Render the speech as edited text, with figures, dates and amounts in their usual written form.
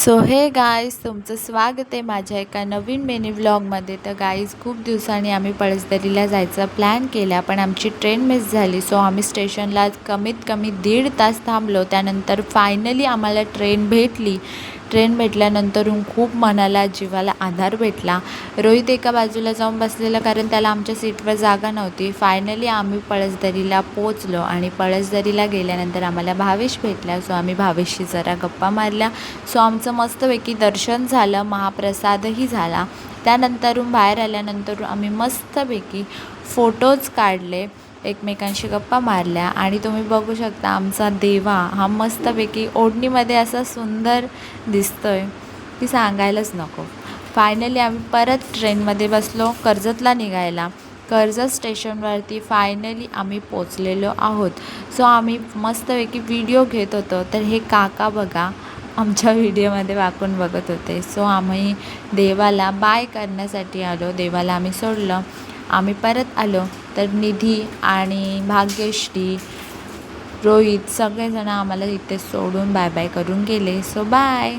So हे guys, तुमचं स्वागत आहे माझ्या एका नवीन मिनी व्लॉगमध्ये. तर गाईज, खूप दिवसांनी आम्ही पळसदरीला जायचा प्लॅन केला, पण आमची ट्रेन मिस झाली. सो आम्ही स्टेशनला कमीत कमी 1.5 तास थांबलो. त्यानंतर फायनली आम्हाला ट्रेन भेटली. ट्रेन भेटल्यानंतरून खूप मनाला जीवाला आधार भेटला. रोहित एका बाजूला जाऊन बसलेला, कारण त्याला आमच्या सीटवर जागा नव्हती. फायनली आम्ही पळसदरीला पोचलो आणि पळसदरीला गेल्यानंतर आम्हाला भावेश भेटला. सो आम्ही भावेशशी जरा गप्पा मारल्या. सो आमचं मस्तपैकी दर्शन झालं, महाप्रसादही झाला. त्यानंतरून बाहेर आल्यानंतर आम्ही मस्तपैकी फोटोज काढले, एकमेकांशी गप्पा मारल्या. आणि तुम्ही बघू शकता आमचा देवा हा मस्तपैकी ओढणीमध्ये असा सुंदर दिसतोय की सांगायलाच नको. फायनली आम्ही परत ट्रेनमध्ये बसलो कर्जतला निघायला. कर्जत स्टेशनवरती फायनली आम्ही पोचलेलो आहोत. सो आम्ही मस्तपैकी व्हिडिओ घेत होतो, तर हे काका बघा आमच्या व्हिडिओमध्ये वाकून बघत होते. सो आम्ही देवाला बाय करण्यासाठी आलो. देवाला आम्ही सोडलं, आम्ही परत आलो. तर निधी आणि भाग्यश्री, रोहित सगळेजण आम्हाला इथे सोडून बाय बाय करून गेले. So bye.